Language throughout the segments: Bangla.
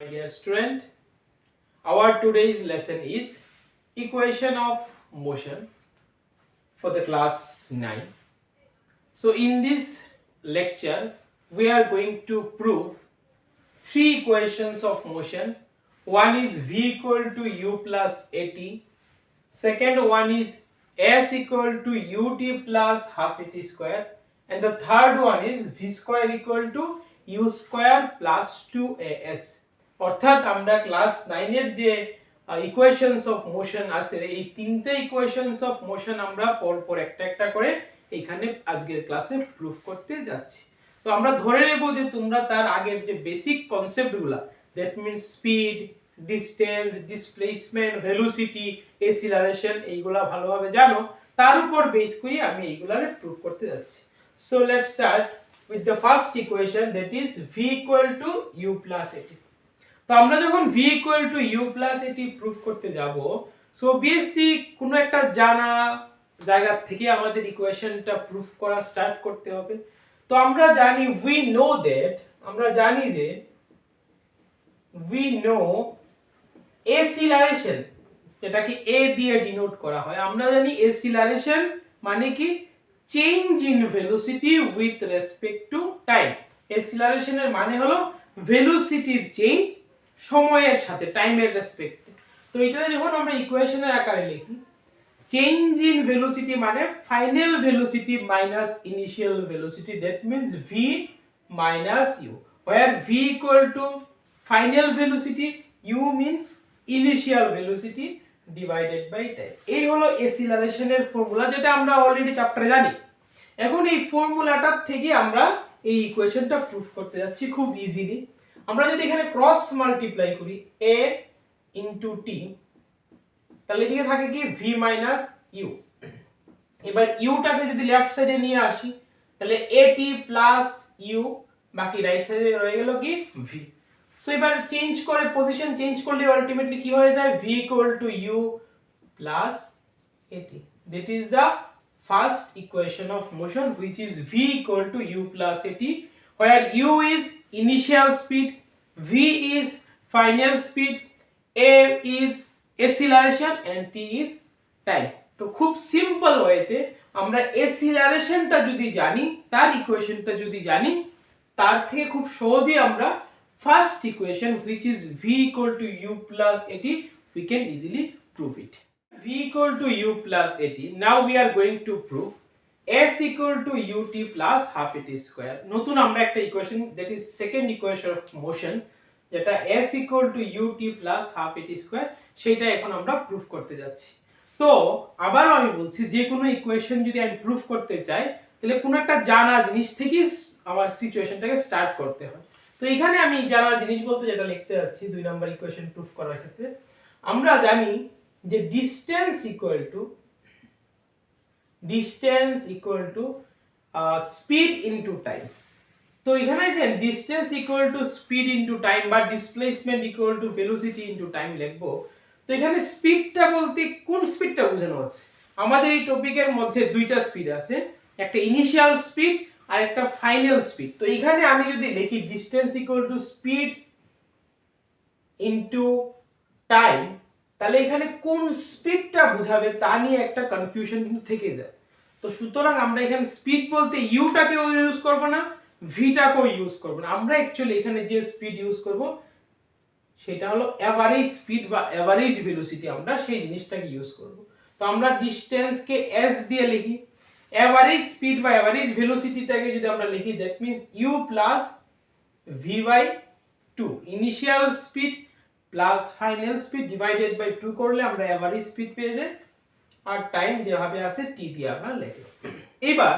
My dear student, our today's lesson is equation of motion for the class 9. So in this lecture we are going to prove three equations of motion. One is v equal to u plus at, second one is s equal to ut plus half at square, and the third one is v square equal to u square plus 2as. অর্থাৎ আমরা ক্লাস 9 এর যে ইকুয়েশনস অফ মোশন আছে এই তিনটে ইকুয়েশনস অফ মোশন আমরা পরপর একটা একটা করে এখানে আজকের ক্লাসে প্রুফ করতে যাচ্ছি। তো আমরা ধরে নেব যে তোমরা তার আগের যে বেসিক কনসেপ্টগুলো, that means speed, distance, displacement, velocity, acceleration, এইগুলা ভালোভাবে জানো। তার উপর বেস করে আমি এইগুলারে প্রুফ করতে যাচ্ছি। So let's start with the first equation, that is v equal to u plus at। তো আমরা যখন v equal to u plus at proof করতে যাব, সো অবভিয়াসলি কোনো একটা জানা জায়গা থেকে আমাদের ইকুয়েশনটা প্রুফ করা স্টার্ট করতে হবে। তো আমরা জানি আমরা জানি যে we know acceleration, যেটাকে a দিয়ে ডিনোট করা হয়। আমরা জানি acceleration মানে কি change in velocity with respect to time. acceleration এর মানে হলো ভেলোসিটির চেঞ্জ সময়ের সাথে, টাইমের রেসপেক্টে। তো এটা যখন আমরা ইকুয়েশনের আকারে লিখি, চেঞ্জ ইন ভেলোসিটি মানে final velocity minus initial velocity, that means v minus u, where v equal to final velocity, u means initial velocity divided by time. এই হলো acceleration এর ফর্মুলা, যেটা আমরা অলরেডি চ্যাপ্টারে জানি। এখন এই ফর্মুলাটার থেকে আমরা এই ইকুয়েশনটা প্রুফ করতে যাচ্ছি খুব ইজিলি। আমরা যদি এখানে ক্রস মাল্টিপ্লাই করি a into t, তাহলে এদিকে থাকে কি v minus u। এবার u টাকে যদি লেফট সাইডে নিয়ে আসি তাহলে at plus u, বাকি রাইট সাইডে রয়ে গেল কি v। সো এবার চেঞ্জ করে পজিশন চেঞ্জ করলে আলটিমেটলি কি হয়ে যায়, v equal to u plus at। that is the first equation of motion, which is v equal to u plus at, where u is initial speed, v is final speed, a is acceleration and t is time। তো খুব সিম্পল ওয়েতে আমরা অ্যাসিলারেশনটা যদি জানি, তার ইকুয়েশনটা যদি জানি, তার থেকে খুব সহজেই আমরা first equation which is v equal to u plus at, we can easily prove it। v equal to u plus at, now we are going to prove s equal to ut plus half at square। নতুন আমরা একটা equation, that is second equation of motion, যেটা s equal to ut plus half at square, সেটা এখন আমরা প্রুফ করতে যাচ্ছি। তো আবার আমি বলছি, যে কোনো ইকুয়েশন যদি আমি প্রুফ করতে চাই তাহলে কোনো একটা জানা জিনিস থেকে আমার সিচুয়েশনটাকে স্টার্ট করতে হয়। তো এখানে আমি জানা জিনিস বলতে যেটা লিখতে যাচ্ছি 2 নাম্বার ইকুয়েশন প্রুফ করার ক্ষেত্রে, আমরা জানি যে distance equal to speed into time. তো এখানে যে distance equal to speed into time বা displacement equal to velocity into time লিখবো। তো এখানে স্পিডটা বলতে কোন স্পিডটা বোঝানো হচ্ছে? আমাদের এই টপিকের মধ্যে দুইটা স্পিড আছে, একটা ইনিশিয়াল স্পিড আর একটা ফাইনাল স্পিড। তো এখানে আমি যদি লিখি distance equal to speed into time, তাহলে এখানে কোন স্পিডটা বোঝাবে তা নিয়ে একটা কনফিউশন কিন্তু থেকে যায়। তো সুতরাং আমরা এখানে স্পিড বলতে ইউটাকে ইউজ করব না, ভিটাকেও ইউজ করব না। আমরা অ্যাকচুয়ালি এখানে যে স্পিড ইউজ করব সেটা হলো এভারেজ স্পিড বা এভারেজ ভেলোসিটি, আমরা সেই জিনিসটাকে ইউজ করব। তো আমরা ডিসটেন্সকে s দিয়ে লিখি, এভারেজ স্পিড বা এভারেজ ভেলোসিটিটাকে যদি আমরা লিখি, that means u plus v by 2, initial speed plus final speed divided by 2 করলে আমরা এভারেজ স্পিড পেয়ে যাই, আর টাইম যেভাবে আছে t দিয়ে আমরা লিখব। এবার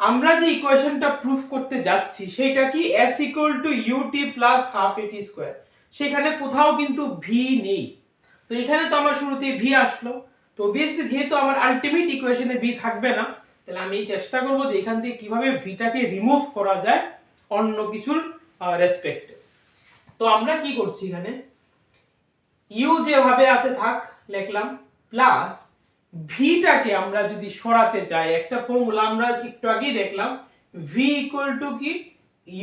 আমরা যে ইকুয়েশনটা প্রুফ করতে যাচ্ছি সেটা কি s equal to ut plus half at square, সেখানে কোথাও কিন্তু v নেই। তো এখানে তো আমার শুরুতে v আসলো, তো অবভিয়াসলি যেহেতু আমার আলটিমেট ইকুয়েশনে v থাকবে না, তাহলে আমি চেষ্টা করব যে এখান থেকে কিভাবে ভিটাকে রিমুভ করা যায় অন্য কিছুর রেসপেক্টে। তো আমরা কি করছি, এখানে u যেভাবে আছে থাক লিখলাম, প্লাস ভিটাকে আমরা যদি সরাতে চাই, একটা ফর্মুলা আমরা একটু আগেই দেখলাম, v equal to কি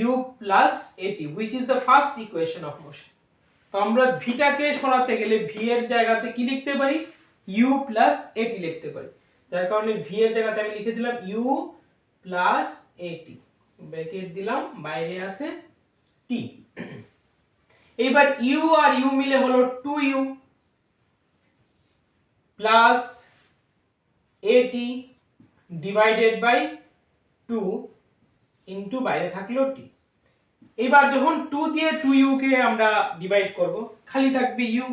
u plus at, which is the first equation of motion। তো আমরা ভিটাকে সরাতে গেলে ভি এর জায়গাতে কি লিখতে পারি, ইউ প্লাস এটি লিখতে পারি। যার কারণে ভি এর জায়গাতে আমি লিখে দিলাম ইউ প্লাস এটি, ব্র্যাকেট দিলাম, বাইরে আছে টি। এবার ইউ আর ইউ মিলে হলো 2u প্লাস এটি ডিভাইডেড বাই 2 ইনটু বাইরে থাকলো টি। এবার যখন 2 দিয়ে 2u কে আমরা ডিভাইড করব, খালি থাকবে u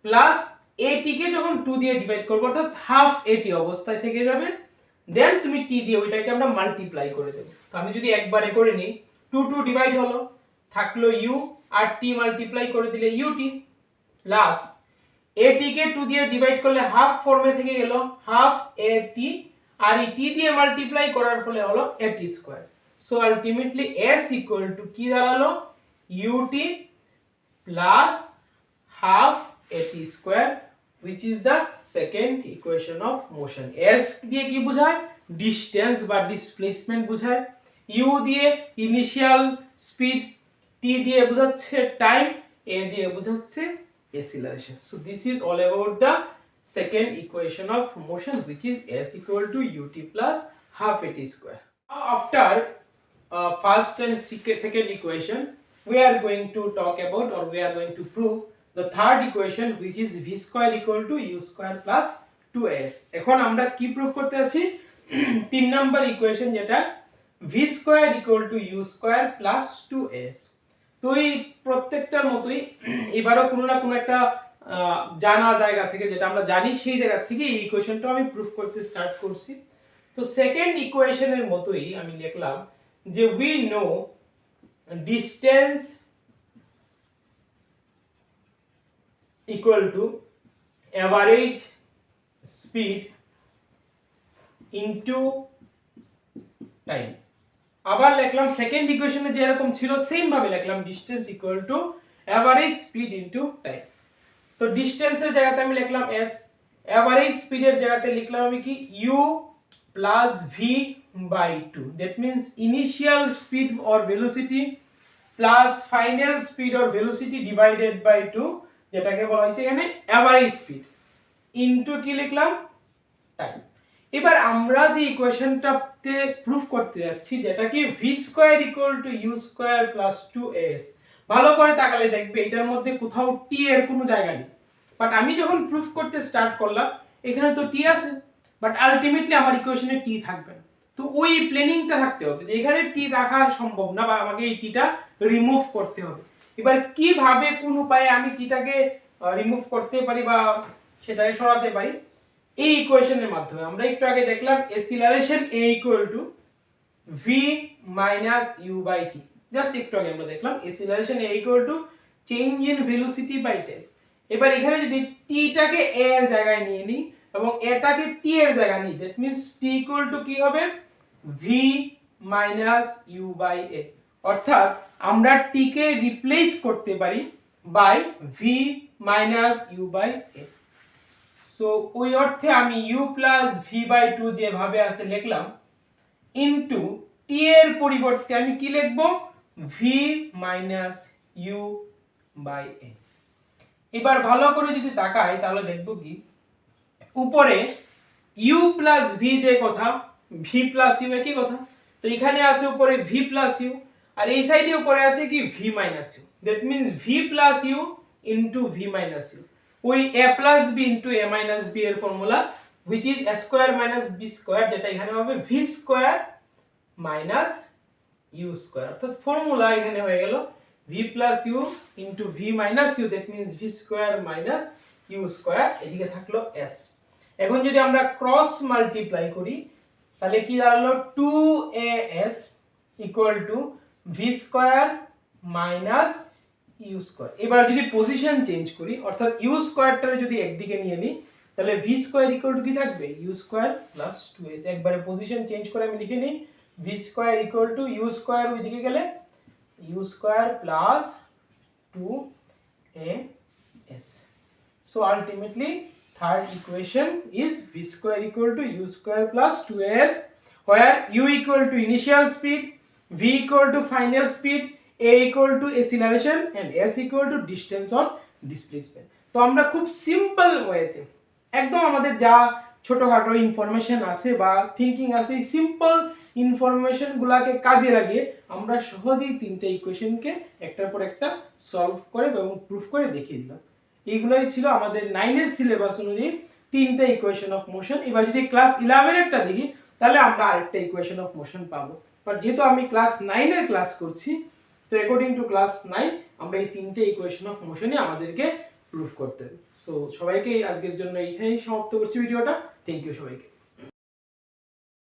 প্লাস এটি কে যখন 2 দিয়ে ডিভাইড করব অর্থাৎ হাফ এটি অবস্থায় থেকে যাবে, দেন তুমি টি দিয়ে ওইটাকে আমরা মাল্টিপ্লাই করে দেব। তো আমি যদি একবারে করে নিই, 2 2 ডিভাইড হলো, থাকলো u আর টি মাল্টিপ্লাই করে দিলে ut প্লাস এটি কে 2 দিয়ে ডিভাইড করলে হাফ ফর্মে থেকে গেল হাফ এটি, আর এই টি দিয়ে মাল্টিপ্লাই করার ফলে হলো এটি square. So ultimately s equal to কি দাঁড়ালো, ut প্লাস হাফ এটি square, which is the second equation of motion. s দিয়ে কি বোঝায়, ডিসটেন্স বা ডিসপ্লেসমেন্ট বোঝায়, u দিয়ে ইনিশিয়াল স্পিড, t দিয়ে বোঝাচ্ছে টাইম, a দিয়ে বোঝাচ্ছে acceleration. So this is all about the second equation of motion, which is s equal to ut plus half at square. Now after first and second equation, we are going to talk about, or we are going to prove the third equation, which is v square equal to u square plus 2s. এখন আমরা কি প্রুফ করতে আছি, 3 নাম্বার ইকুয়েশন যেটা v square equal to u square plus 2s। তো এই প্রত্যেকটার মতোই এবারও কোনো না কোনো একটা জানা জায়গা থেকে, যেটা আমরা জানি সেই জায়গা থেকে এই ইকুয়েশনটা আমি প্রুফ করতে স্টার্ট করছি। তো সেকেন্ড ইকুয়েশনের মতোই আমি লিখলাম যে we know distance equal to average speed into time। আবার লিখলাম সেকেন্ড ইকুয়েশনে যে এরকম ছিল সেম ভাবে লিখলাম distance equal two average speed into time. তো ডিসটেন্সের জায়গাতে আমি লিখলাম s, এভারেজ স্পিডের জায়গাতে লিখলাম আমি কি u plus v by 2, that means initial speed or velocity plus final speed or velocity divided by 2, যেটাকে বলা হয়েছে এখানে এভারেজ স্পিড, ইনটু কি লিখলাম টাইম। এবার আমরা যে ইকুয়েশনটাতে প্রুফ করতে যাচ্ছি, যেটা কি v square equal to u square plus 2s, ভালো করে তাকালে দেখবে এটার মধ্যে কোথাও t এর কোনো জায়গা নেই। বাট আমি যখন প্রুফ করতে স্টার্ট করলাম, এখানে তো t আছে, বাট আলটিমেটলি আমার ইকুয়েশনে t থাকবে না। তো ওই প্ল্যানিংটা থাকতে হবে যে এখানে t রাখা সম্ভব না, বা আমাকে এই টিটা রিমুভ করতে হবে। এবার কিভাবে কোন উপায়ে আমি টিটাকে রিমুভ করতে পারি বা সেটাকে সরাতে পারি, এই ইকুয়েশনের মাধ্যমে। আমরা একটু আগে দেখলাম acceleration a equal to v minus u by t, just একটু আগে আমরা দেখলাম acceleration a equal to change in velocity by time. এবার এখানে যদি t টাকে a এর জায়গায় নিয়ে নিই এবং এটাকে t এর জায়গায় নিই, that means t equal to কি হবে, v minus u by a, অর্থাৎ আমরা t কে রিপ্লেস করতে পারি by v minus u by a। So ওই অর্থে আমি u প্লাস v বাই 2 যেভাবে আছে লিখলাম, ইনটু t এর পরিবর্তে আমি কি লিখব, v minus u by a। এবার ভালো করে যদি তাকাই তাহলে দেখব কি উপরে u প্লাস v যে কথা, v প্লাস u একই কথা। তো এখানে আছে উপরে v প্লাস u, আর এই সাইডে উপরে আছে কি v minus u, that means v plus u into v minus u। ওই a plus b into a minus b এর formula, which is a square minus b square, যেটা এখানে হবে v square minus u square. অর্থাৎ ফর্মুলা এখানে হয়ে গেল v plus u into v minus u, that means v square minus u square, এদিকে থাকলো s। এখন যদি আমরা ক্রস মাল্টিপ্লাই করি তাহলে কি দাঁড়ালো, 2as equal to v square minus u square. এবার যদি পজিশন চেঞ্জ করি, অর্থাৎ u স্কয়ারটারে যদি একদিকে নিয়ে নিই, তাহলে v স্কয়ার ইকুয়াল টু কি থাকবে, u স্কয়ার প্লাস 2s। একবারে পজিশন চেঞ্জ করে আমি লিখে নিই, v square equal to u square ওইদিকে গেলে u square plus 2as। So ultimately third equation is v square equal to u square plus 2as, where u equal to initial speed, v equal to final speed, a equal to acceleration and s equal to distance or displacement। তো আমরা খুব সিম্পল ওয়েতে একদম আমাদের যা ছোটখাটো ইনফরমেশন আছে বা থিংকিং আছে এই সিম্পল ইনফরমেশন গুলাকে কাজে লাগিয়ে আমরা সহজেই তিনটা ইকুয়েশনকে একটার পর একটা সলভ করে এবং প্রুফ করে দেখিয়ে দিলাম। এইগুলাই ছিল আমাদের 9 এর সিলেবাস অনুযায়ী তিনটা ইকুয়েশন অফ মোশন। এবার যদি ক্লাস 11 এরটা দেখি তাহলে আমরা আরেকটা ইকুয়েশন অফ মোশন পাবো, বাট যেহেতু আমি ক্লাস 9 এর ক্লাস করছি তো অ্যাকর্ডিং টু ক্লাস 9 আমরা এই তিনটে ইকুয়েশন অফ মোশনই আমাদেরকে প্রুফ করতে হবে। সো সবাইকে আজকের জন্য এইখানেই সমাপ্ত করছি ভিডিওটা। থ্যাংক ইউ সবাইকে।